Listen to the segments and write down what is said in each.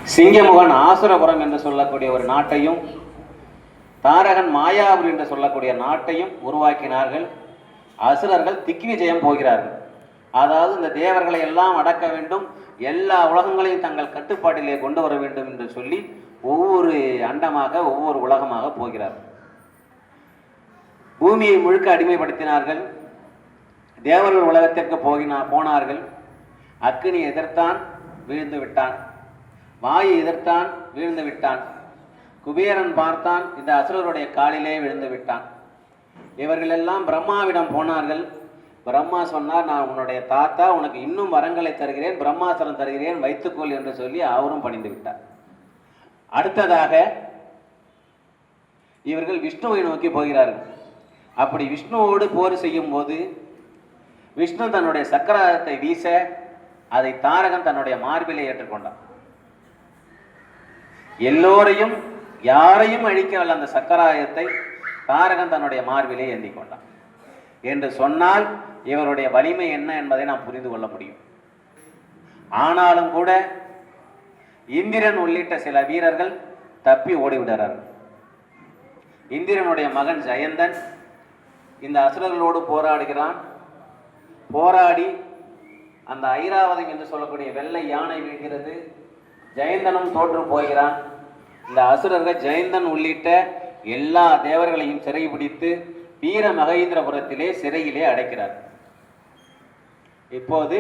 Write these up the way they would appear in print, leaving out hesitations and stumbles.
சிங்கமுகன் ஆசுரபுரம் என்று சொல்லக்கூடிய ஒரு நாட்டையும், தாரகன் மாயாபுரி என்று சொல்லக்கூடிய நாட்டையும் உருவாக்கினார்கள். அசுரர்கள் திக்விஜயம் போகிறார்கள். அதாவது இந்த தேவர்களை எல்லாம் அடக்க வேண்டும், எல்லா உலகங்களையும் தங்கள் கட்டுப்பாட்டிலே கொண்டு வர வேண்டும் என்று சொல்லி ஒவ்வொரு அண்டமாக ஒவ்வொரு உலகமாக போகிறார்கள். பூமியை முழுக்க அடிமைப்படுத்தினார்கள். தேவர்கள் உலகத்திற்கு போனார்கள். அக்கினி எதிர்த்தான், வீழ்ந்து விட்டான். வாயு எதிர்த்தான், வீழ்ந்து விட்டான். குபேரன் பார்த்தான், இந்த அசுரருடைய காலிலே விழுந்து விட்டான். இவர்கள் எல்லாம் பிரம்மாவிடம் போனார்கள். பிரம்மா சொன்னார், நான் உன்னுடைய தாத்தா, உனக்கு இன்னும் வரங்களை தருகிறேன், பிரம்மாசனம் தருகிறேன், வைத்துக்கொள் என்று சொல்லி அவரும் பணிந்து விட்டார். அடுத்ததாக இவர்கள் விஷ்ணுவை நோக்கி போகிறார்கள். அப்படி விஷ்ணுவோடு போர் செய்யும் போது விஷ்ணு தன்னுடைய சக்கரத்தை வீச அதை தாரகன் தன்னுடைய மார்பிலே ஏற்றுக்கொண்டான். எல்லோரையும் யாரையும் அழிக்கவல்ல அந்த சக்கராயத்தை தாரகன் தன்னுடைய மார்பிலே ஏந்தி கொண்டான் என்று சொன்னால் இவருடைய வலிமை என்ன என்பதை நாம் புரிந்து கொள்ள முடியும். ஆனாலும் கூட இந்திரன் உள்ளிட்ட சில வீரர்கள் தப்பி ஓடிவிடுறார்கள். இந்திரனுடைய மகன் ஜெயந்தன் இந்த அசுரர்களோடு போராடுகிறான். போராடி அந்த ஐராவதம் என்று சொல்லக்கூடிய வெள்ளை யானை வீழ்கிறது. ஜெயந்தனும் தோற்று போகிறான். இந்த அசுரர்கள் ஜெயந்தன் உள்ளிட்ட எல்லா தேவர்களையும் சிறை பிடித்து வீர மகேந்திரபுரத்திலே சிறையிலே அடைக்கிறார். இப்போது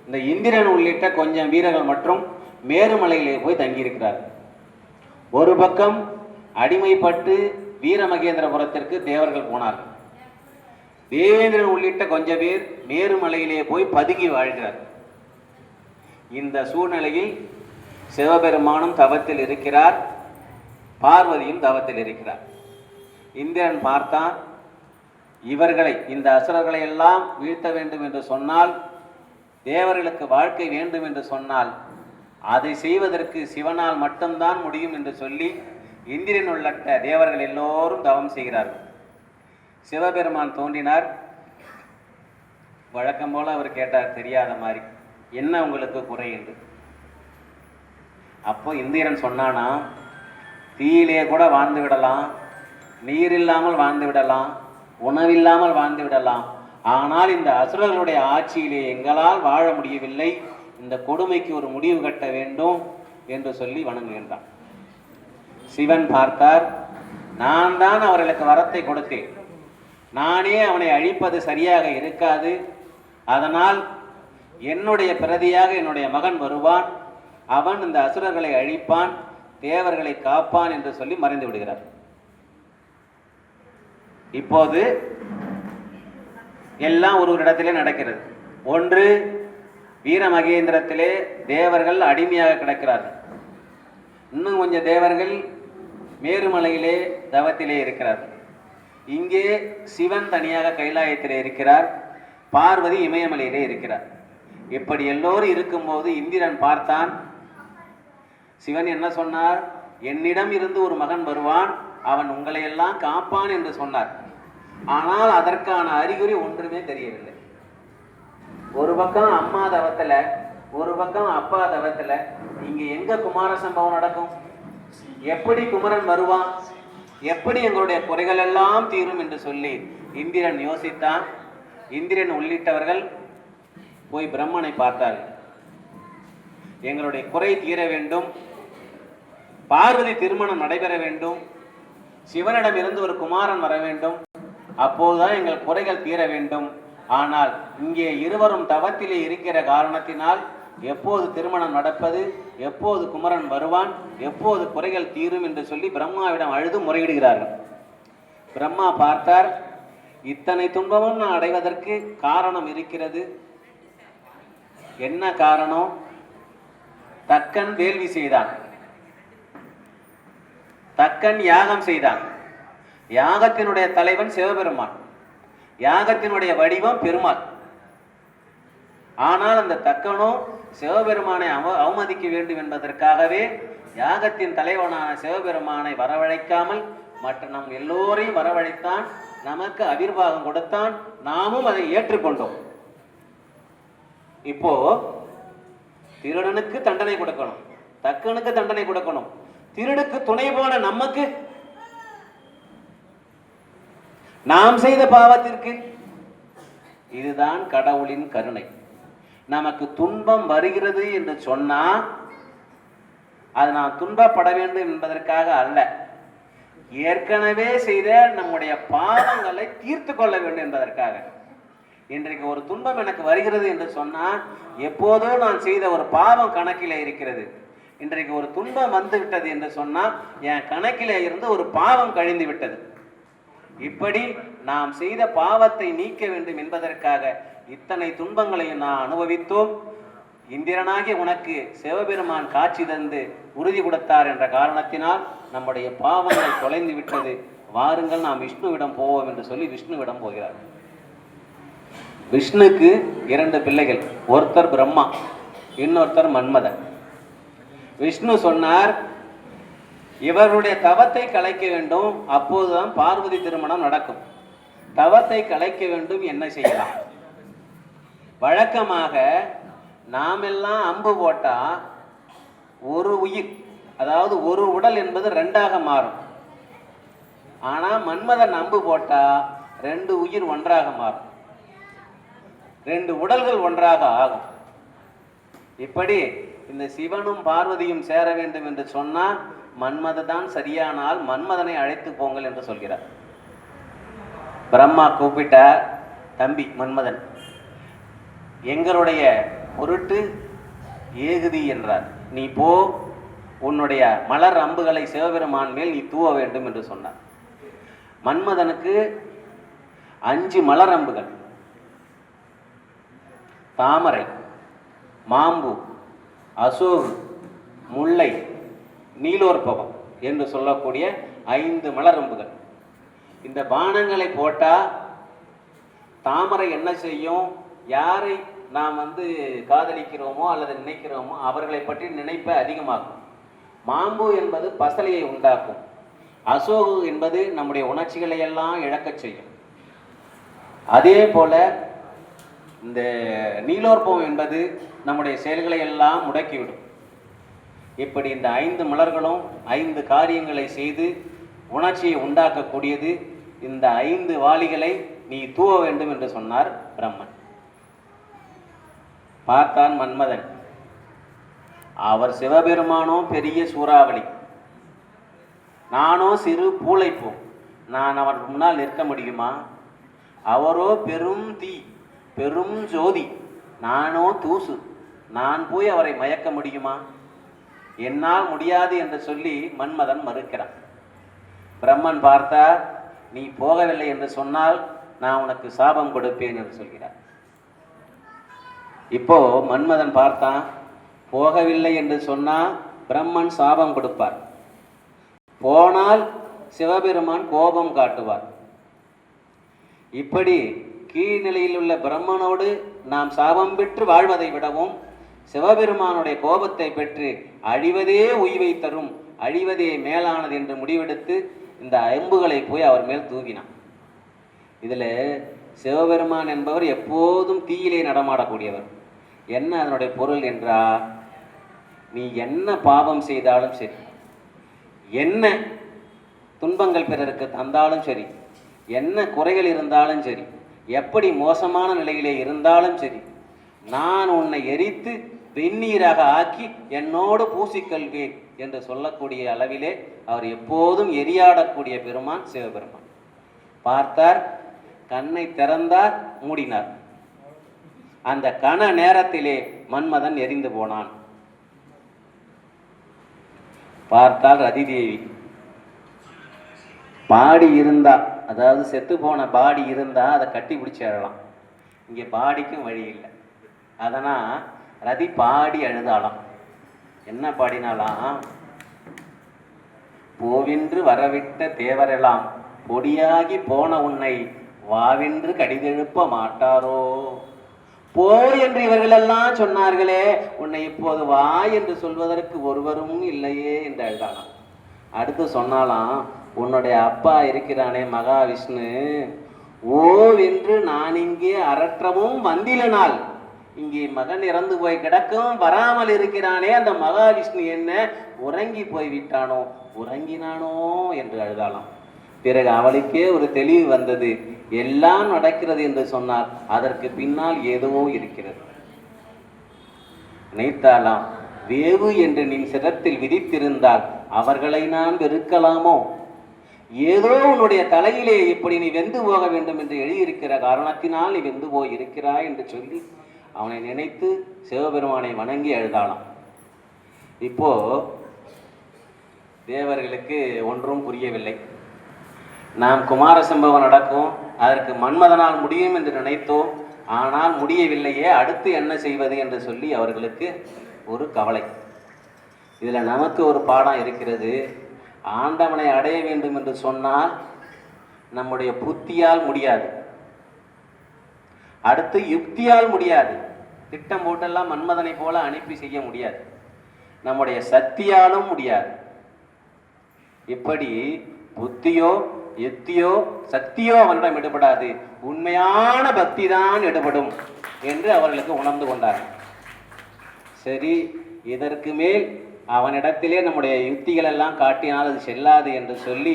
இந்த இந்திரன் உள்ளிட்ட கொஞ்சம் வீரர்கள் மற்றும் மேருமலையிலே போய் தங்கியிருக்கிறார். ஒரு பக்கம் அடிமைப்பட்டு வீர மகேந்திரபுரத்திற்கு தேவர்கள் போனார்கள். தேவேந்திரன் உள்ளிட்ட கொஞ்சம் பேர் மேருமலையிலே போய் பதுங்கி வாழ்கிறார். இந்த சூழ்நிலையில் சிவபெருமானும் தவத்தில் இருக்கிறார், பார்வதியும் தவத்தில் இருக்கிறார். இந்திரன் பார்த்தான், இவர்களை இந்த அசுரர்களை எல்லாம் வீழ்த்த வேண்டும் என்று சொன்னால், தேவர்களுக்கு வாழ்க்கை வேண்டும் என்று சொன்னால், அதை செய்வதற்கு சிவனால் மட்டும்தான் முடியும் என்று சொல்லி இந்திரன் உள்ளிட்ட தேவர்கள் எல்லோரும் தவம் செய்கிறார்கள். சிவபெருமான் தோன்றினார். வழக்கம் போல அவர் கேட்டார், தெரியாத மாதிரி, என்ன உங்களுக்கு குறை என்று. அப்போ இந்திரன் சொன்னானா, தீயிலே கூட வாழ்ந்து விடலாம், நீர் இல்லாமல் வாழ்ந்து விடலாம், உணவில்லாமல் வாழ்ந்து விடலாம், ஆனால் இந்த அசுரர்களுடைய ஆட்சியிலே எங்களால் வாழ முடியவில்லை, இந்த கொடுமைக்கு ஒரு முடிவு கட்ட வேண்டும் என்று சொல்லி வணங்குகின்றான். சிவன் பார்த்தார், நான் தான் அவர்களுக்கு வரத்தை கொடுத்தேன், நானே அவனை அழிப்பது சரியாக இருக்காது, அதனால் என்னுடைய பிரதியாக என்னுடைய மகன் வருவான், அவன் இந்த அசுரர்களை அழிப்பான், தேவர்களை காப்பான் என்று சொல்லி மறைந்து விடுகிறார். இப்போது எல்லாம் ஒரு இடத்திலே நடக்கிறது. ஒன்று, வீர மகேந்திரத்திலே தேவர்கள் அடிமையாக கிடக்கிறார்கள். இன்னும் கொஞ்சம் தேவர்கள் மேருமலையிலே தவத்திலே இருக்கிறார்கள். இங்கே சிவன் தனியாக கைலாயத்திலே இருக்கிறார், பார்வதி இமயமலையிலே இருக்கிறார். இப்படி எல்லோரும் இருக்கும்போது இந்திரன் பார்த்தான். சிவன் என்ன சொன்னார், என்னிடம் இருந்து ஒரு மகன் வருவான், அவன் உங்களை எல்லாம் காப்பான் என்று சொன்னார். ஆனால் அதற்கான அறிகுறி ஒன்றுமே தெரியவில்லை. ஒரு பக்கம் அம்மா தவத்துல, ஒரு பக்கம் அப்பா தவத்துல, இங்க எங்க குமார சம்பவம் நடக்கும்? எப்படி குமரன் வருவான்? எப்படி எங்களுடைய குறைகள் எல்லாம் தீரும் என்று சொல்லி இந்திரன் யோசித்தான். இந்திரன் உள்ளிட்டவர்கள் போய் பிரம்மனை பார்த்தார்கள். எங்களுடைய குறை தீர வேண்டும், பார்வதி திருமணம் நடைபெற வேண்டும், சிவனிடம் இருந்து ஒரு குமாரன் வர வேண்டும், அப்போதுதான் எங்கள் குறைகள் தீர வேண்டும். ஆனால் இங்கே இருவரும் தவத்திலே இருக்கிற காரணத்தினால் எப்போது திருமணம் நடப்பது, எப்போது குமரன் வருவான், எப்போது குறைகள் தீரும் என்று சொல்லி பிரம்மாவிடம் அழுது முறையிடுகிறார்கள். பிரம்மா பார்த்தார், இத்தனை துன்பமும் நான் அடைவதற்கு காரணம் இருக்கிறது. என்ன காரணம்? தக்கன் வேள்வி செய்தான், தக்கன் யாகம் செய்தான். யாகத்தினுடைய தலைவன் சிவபெருமான், யாகத்தினுடைய வடிவம் பெருமாள். ஆனால் அந்த தக்கனோ சிவபெருமானை அவமதிக்க வேண்டும் என்பதற்காகவே யாகத்தின் தலைவனான சிவபெருமானை வரவழைக்காமல் மற்ற நம் எல்லோரையும் வரவழைத்தான், நமக்கு அவிர்வாகம் கொடுத்தான், நாமும் அதை ஏற்றுக்கொண்டோம். இப்போ திருடனுக்கு தண்டனை கொடுக்கணும், தக்கனுக்கு தண்டனை கொடுக்கணும். திருடுக்கு துணை போன நமக்கு, நாம் செய்த பாவத்திற்கு. இதுதான் கடவுளின் கருணை. நமக்கு துன்பம் வருகிறது என்று சொன்னா அது நாம் துன்பப்பட வேண்டும் என்பதற்காக அல்ல, ஏற்கனவே செய்த நம்முடைய பாவங்களை தீர்த்து கொள்ள வேண்டும் என்பதற்காக. இன்றைக்கு ஒரு துன்பம் எனக்கு வருகிறது என்று சொன்னா எப்போதோ நான் செய்த ஒரு பாவம் கணக்கிலே இருக்கிறது. இன்றைக்கு ஒரு துன்பம் வந்து விட்டது என்று சொன்னால் என் கணக்கிலே இருந்து ஒரு பாவம் கழிந்து விட்டது. இப்படி நாம் செய்த பாவத்தை நீக்க வேண்டும் என்பதற்காக இத்தனை துன்பங்களையும் நான் அனுபவித்தோம். இந்திரனாகி உனக்கு சிவபெருமான் காட்சி தந்து உறுதி கொடுத்தார் என்ற காரணத்தினால் நம்முடைய பாவங்கள் தொலைந்து விட்டது. வாருங்கள் நாம் விஷ்ணுவிடம் போவோம் என்று சொல்லி விஷ்ணுவிடம் போகிறார். விஷ்ணுக்கு 2 பிள்ளைகள், ஒருத்தர் பிரம்மா, இன்னொருத்தர் மன்மதன். விஷ்ணு சொன்னார், இவருடைய தவத்தை கலைக்க வேண்டும், அப்போதுதான் பார்வதி திருமணம் நடக்கும். தவத்தை கலைக்க வேண்டும், என்ன செய்யலாம்? வழக்கமாக நாம் எல்லாம் அம்பு போட்டா ஒரு உயிர், அதாவது ஒரு உடல் என்பது 2ஆக மாறும். ஆனா மன்மதன் அம்பு போட்டா 2 உயிர் ஒன்றாக மாறும், 2 உடல்கள் ஒன்றாக ஆகும். இப்படி இந்த சிவனும் பார்வதியும் சேர வேண்டும் என்று சொன்னால் மன்மதன் தான் சரியானால் மன்மதனை அழைத்து போங்கள் என்று சொல்கிறார். பிரம்மா கூப்பிட்டார், தம்பி மன்மதன், எங்களுடைய பொருட்டு ஏகுதி என்றார். நீ போ, உன்னுடைய மலர் அம்புகளை சிவபெருமான் மேல் நீ தூவ வேண்டும் என்று சொன்னார். மன்மதனுக்கு 5 மலர் அம்புகள், தாமரை, மாம்பு, அசோகு, முல்லை, நீலோற்பவம் என்று சொல்லக்கூடிய 5 மலரம்புகள். இந்த பானங்களை போட்டா தாமரை என்ன செய்யும்? யாரை நாம் காதலிக்கிறோமோ அல்லது நினைக்கிறோமோ அவர்களை பற்றி நினைப்பை அதிகமாக்கும். மாம்பு என்பது பசலையை உண்டாக்கும். அசோகு என்பது நம்முடைய உணர்ச்சிகளை எல்லாம் இழக்கச் செய்யும். அதே போல இந்த நீலோற்பவம் என்பது நம்முடைய செயல்களை எல்லாம் முடக்கிவிடும். இப்படி இந்த 5 மலர்களும் 5 காரியங்களை செய்து உணர்ச்சியை உண்டாக்கக்கூடியது. இந்த 5 வாளிகளை நீ தூவ வேண்டும் என்று சொன்னார் பிரம்மன். பார்த்தான் மன்மதன், அவர் சிவபெருமானோ பெரிய சூறாவளி, நானோ சிறு பூளைப்பூ, நான் அவர் முன்னால் நிற்க முடியுமா? அவரோ பெரும் தீ, பெரும் ஜோதி, நானோ தூசு, நான் போய் அவரை மயக்க முடியுமா? என்னால் முடியாது என்று சொல்லி மன்மதன் மறுக்கிறான். பிரம்மன் பார்த்தார், நீ போகவில்லை என்று சொன்னால் நான் உனக்கு சாபம் கொடுப்பேன் என்று சொல்கிறார். இப்போ மன்மதன் பார்த்தான், போகவில்லை என்று சொன்னால் பிரம்மன் சாபம் கொடுப்பார், போனால் சிவபெருமான் கோபம் காட்டுவார். இப்படி கீழ்நிலையில் உள்ள பிரம்மனோடு நாம் சாபம் பெற்று வாழ்வதை விடவும் சிவபெருமானுடைய கோபத்தை பெற்று அழிவதே உய்வை தரும், அழிவதே மேலானது என்று முடிவெடுத்து இந்த அம்புகளை போய் அவர் மேல் தூவினான். இதில் சிவபெருமான் என்பவர் எப்போதும் தீயிலே நடமாடக்கூடியவர். என்ன அதனுடைய பொருள் என்றால், நீ என்ன பாவம் செய்தாலும் சரி, என்ன துன்பங்கள் பிறருக்கு தந்தாலும் சரி, என்ன குறைகள் இருந்தாலும் சரி, எப்படி மோசமான நிலையிலே இருந்தாலும் சரி, நான் உன்னை எரித்து வெந்நீராக ஆக்கி என்னோடு பூசிக்கொள்வேன் என்று சொல்லக்கூடிய அளவிலே அவர் எப்போதும் எரியாடக்கூடிய பெருமான் சிவபெருமான். பார்த்தார், கண்ணை திறந்தார், மூடினார். அந்த கண நேரத்திலே மன்மதன் எரிந்து போனான். பார்த்தால் ரதிதேவி பாடி இருந்தா, அதாவது செத்து போன பாடி இருந்தா அதை கட்டி பிடிச்சி அழலாம். இங்கே பாடிக்கும் வழி இல்லை. அதனால் ரதி பாடி அழுதாலாம். என்ன பாடினாலாம்? போவின்று வரவிட்ட தேவரெல்லாம் பொடியாகி போன உன்னை வாவென்று கடிதெழுப்ப மாட்டாரோ. போ என்று இவர்களெல்லாம் சொன்னார்களே, உன்னை இப்போது வா என்று சொல்வதற்கு ஒருவரும் இல்லையே என்று அழுதாலாம். அடுத்து சொன்னாலாம், உன்னுடைய அப்பா இருக்கிறானே மகாவிஷ்ணு, ஓவென்று நான் இங்கே அரற்றவும் வந்திலனால் இங்கே மகன் இறந்து போய் கிடக்கும், வராமல் இருக்கிறானே, அந்த மகாவிஷ்ணு என்ன உறங்கி போய் விட்டானோ, உறங்கினானோ என்று அழுதாளாம். பிறகு அவளுக்கே ஒரு தெளிவு வந்தது. எல்லாம் நடக்கிறது என்று சொன்னால் அதற்கு பின்னால் ஏதோ இருக்கிறது. நினைத்தாலாம், வேவு என்று நின் சிரத்தில் விதித்திருந்தால் அவர்களை நான் வெறுக்கலாமோ? ஏதோ உன்னுடைய தலையிலே இப்படி நீ வெந்து போக வேண்டும் என்று எழுதியிருக்கிற காரணத்தினால் நீ வெந்து போய் இருக்கிறாய் என்று சொல்லி அவனை நினைத்து சிவபெருமானை வணங்கி எழுதாளாம். இப்போ தேவர்களுக்கு ஒன்றும் புரியவில்லை. நாம் குமார சம்பவம் நடக்கும், அதற்கு மன்மதனால் முடியும் என்று நினைத்தோம், ஆனால் முடியவில்லையே, அடுத்து என்ன செய்வது என்று சொல்லி அவர்களுக்கு ஒரு கவலை. இதில் நமக்கு ஒரு பாடம் இருக்கிறது. ஆண்டவனை அடைய வேண்டும் என்று சொன்னால் நம்முடைய புத்தியால் முடியாது, அடுத்து யுக்தியால் முடியாது, திட்டம் போட்டெல்லாம் மன்மதனை போல அனுப்பி செய்ய முடியாது, நம்முடைய சக்தியாலும் முடியாது. இப்படி புத்தியோ யுக்தியோ சக்தியோ அவனிடம் எடுபடாது, உண்மையான பக்தி தான் எடுபடும் என்று அவர்களுக்கு உணர்ந்து கொண்டார்கள். சரி, இதற்கு மேல் அவனிடத்திலே நம்முடைய யுக்திகள் எல்லாம் காட்டினால் அது செல்லாது என்று சொல்லி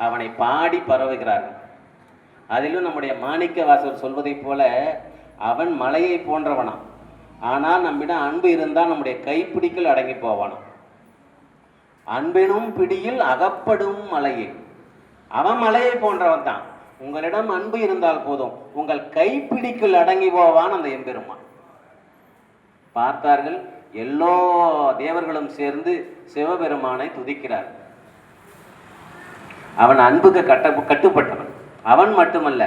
அவனை பாடி பரவுகிறார்கள். அதிலும் நம்முடைய மாணிக்க வாசகர் சொல்வதைப் போல அவன் மலையை போன்றவனாம், ஆனால் நம்மிடம் அன்பு இருந்தால் நம்முடைய கைப்பிடிக்குள் அடங்கி போவானாம். அன்பெனும் பிடியில் அகப்படும் மலையை, அவன் மலையை போன்றவன் தான். உங்களிடம் அன்பு இருந்தால் போதும், உங்கள் கைப்பிடிக்குள் அடங்கி போவான் அந்த எம்பெருமான். பார்த்தார்கள், எல்லோ தேவர்களும் சேர்ந்து சிவபெருமானை துதிக்கிறார். அவன் அன்புக்கு கட்டுப்பட்டவன். அவன் மட்டுமல்ல,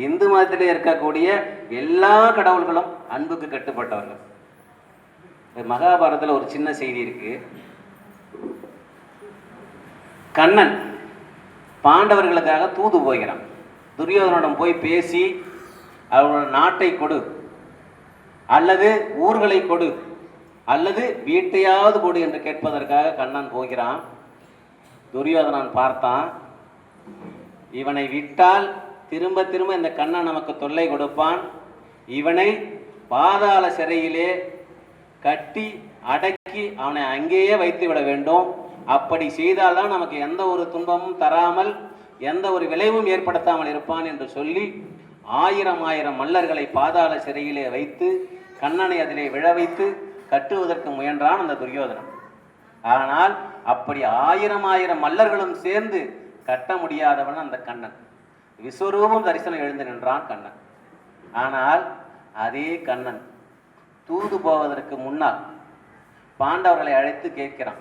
இந்து மதத்திலே இருக்கக்கூடிய எல்லா கடவுள்களும் அன்புக்கு கட்டுப்பட்டவர்கள். மகாபாரதத்தில் ஒரு சின்ன செய்தி இருக்கு. கண்ணன் பாண்டவர்களுக்காக தூது போகிறான். துரியோதனிடம் போய் பேசி அவர்களோட நாட்டை கொடு, அல்லது ஊர்களை கொடு, அல்லது வீட்டையாவது கொடு என்று கேட்பதற்காக கண்ணன் போகிறான். துரியோதனன் பார்த்தான், இவனை விட்டால் திரும்ப திரும்ப இந்த கண்ணன் நமக்கு தொல்லை கொடுப்பான், இவனை பாதாள சிறையிலே கட்டி அடக்கி அவனை அங்கேயே வைத்து விட வேண்டும். அப்படி செய்தால்தான் நமக்கு எந்த ஒரு துன்பமும் தராமல் எந்த ஒரு விளைவும் ஏற்படுத்தாமல் இருப்பான் என்று சொல்லி 1000 மல்லர்களை பாதாள சிறையிலே வைத்து கண்ணனை அதிலே விழ வைத்து கட்டுவதற்கு முயன்றான் அந்த துரியோதனன். ஆனால் அப்படி 1000 மல்லர்களும் சேர்ந்து கட்ட முடியாதவன் அந்த கண்ணன். விஸ்வரூபம் தரிசனம் எழுந்து நின்றான் கண்ணன். ஆனால் அதே கண்ணன் தூது போவதற்கு முன்னால் பாண்டவர்களை அழைத்து கேட்கிறான்,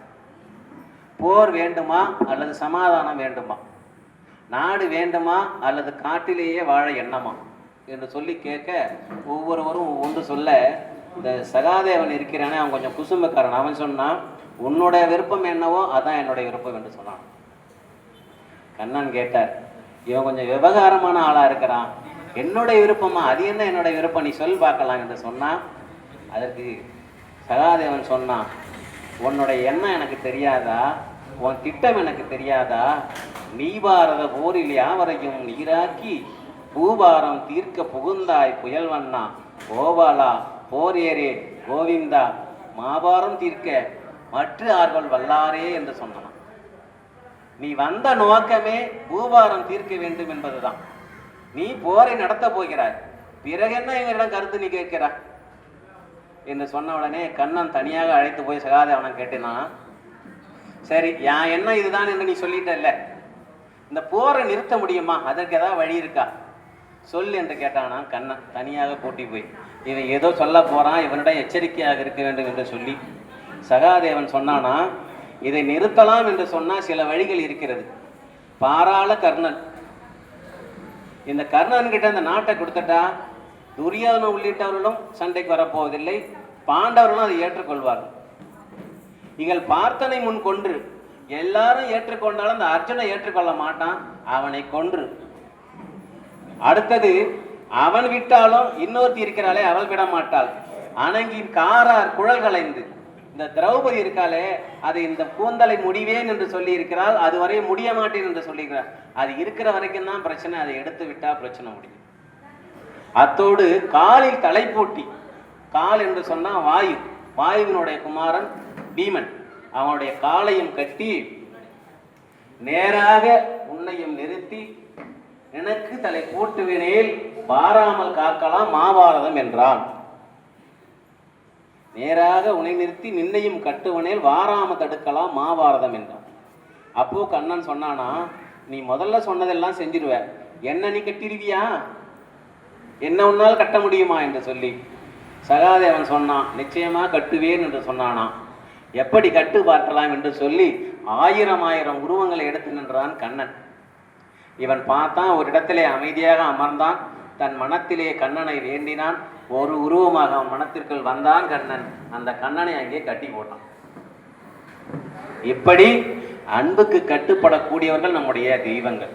போர் வேண்டுமா அல்லது சமாதானம் வேண்டுமா, நாடு வேண்டுமா அல்லது காட்டிலேயே வாழ எண்ணமா என்று சொல்லி கேட்க, ஒவ்வொருவரும் ஒன்று சொல்ல, இந்த சகாதேவன் இருக்கிறானே அவன் கொஞ்சம் குசும்பக்காரன். அவன் சொன்னான், உன்னுடைய விருப்பம் என்னவோ அதான் என்னுடைய விருப்பம் என்று சொன்னான். கண்ணன் கேட்டார், இவன் கொஞ்சம் விவகாரமான ஆளா இருக்கிறான், என்னுடைய விருப்பமா, அது என்ன என்னுடைய விருப்பம், நீ சொல் பார்க்கலாம் என்று சொன்னான். அதற்கு சகாதேவன் சொன்னான், உன்னுடைய எண்ணம் எனக்கு தெரியாதா, உன் திட்டம் எனக்கு தெரியாதா, நீபாரத போரில் யாவரையும் நீராக்கி பூபாரம் தீர்க்க புகுந்தாய் புயல்வண்ணா, கோபாலா போரேரே கோவிந்தா, மாபாரம் தீர்க்க மற்ற ஆர்கள் வல்லாரே என்று சொன்னான். நீ வந்த நோக்கமே பூபாரம் தீர்க்க வேண்டும் என்பதுதான். நீ போரை நடத்த போகிறாய், பிறகு என்ன எங்களிடம் கருத்து நீ கேட்கிறாய் என்று சொன்ன உடனே கண்ணன் தனியாக அழைத்து போய் சகாதேவனை கேட்டினான். சரி, என் என்ன இதுதான் என்று நீ சொல்லிட்டல்ல, இந்த போரை நிறுத்த முடியுமா, அதற்கு ஏதாவது வழி இருக்கா சொல் என்று கேட்டானா. கண்ணன் தனியாக கூட்டி போய், இவன் ஏதோ சொல்ல போறான், இவனிடம் எச்சரிக்கையாக இருக்க வேண்டும் என்று சொல்லி சகாதேவன் சொன்னானா, இதை நிறுத்தலாம் என்று சொன்னால் சில வழிகள் இருக்கிறது. பாராள கர்ணன், இந்த கர்ணன் கிட்ட இந்த நாட்டை கொடுத்துட்டா துரியோதனன் உள்ளிட்டவர்களும் சண்டைக்கு வரப்போவதில்லை, பாண்டவர்களும் அதை ஏற்றுக்கொள்வார்கள். நீங்கள் பார்த்தனை முன் கொன்று, எல்லாரும் ஏற்றுக்கொண்டாலும் அந்த அர்ஜுனை ஏற்றுக்கொள்ள மாட்டான், அவனை கொன்று. அடுத்தது அவன் விட்டாலும் இன்னொருத்தி இருக்கிறாளே அவள் விட மாட்டாள். அணங்கின் காரார் குழல் களைந்து, இந்த திரௌபதி இருக்காளே அது இந்த கூந்தலை முடிவேன் என்று சொல்லி இருக்கிறாள், அதுவரை முடிய மாட்டேன் என்று சொல்லியிருக்கிறார். அது இருக்கிற வரைக்கும் தான் பிரச்சனை, அதை எடுத்து விட்டா பிரச்சனை முடியும். அத்தோடு காலில் தலை போட்டி, கால் என்று சொன்னா வாயு, வாயுவினுடைய குமாரன் பீமன். அவனுடைய காலையும் கட்டி நேராக உன்னையும் நிறுத்தி எனக்கு தலை கூட்டுவினேல் வாராமல் காக்கலாம் மாபாரதம் என்றான். நேராக உன்னை நிறுத்தி நின்னையும் கட்டுவனேல் வாராம தடுக்கலாம் மாபாரதம் என்றான். அப்போ கண்ணன் சொன்னானா, நீ முதல்ல சொன்னதெல்லாம் செஞ்சிருவ, என்ன நீ கட்டிருவியா, என்ன உன்னால் கட்ட முடியுமா என்று சொல்லி சகாதேவன் சொன்னான், நிச்சயமா கட்டுவேன் என்று சொன்னானா. எப்படி கட்டு பார்க்கலாம் என்று சொல்லி 1000 உருவங்களை எடுத்து நின்றான் கண்ணன். இவன் பார்த்தான், ஒரு இடத்திலே அமைதியாக அமர்ந்தான், தன் மனத்திலே கண்ணனை வேண்டினான். ஒரு உருவமாக அவன் மனத்திற்குள் வந்தான் கண்ணன். அந்த கண்ணனை அங்கே கட்டி போட்டான். இப்படி அன்புக்கு கட்டுப்படக்கூடியவர்கள் நம்முடைய தெய்வங்கள்.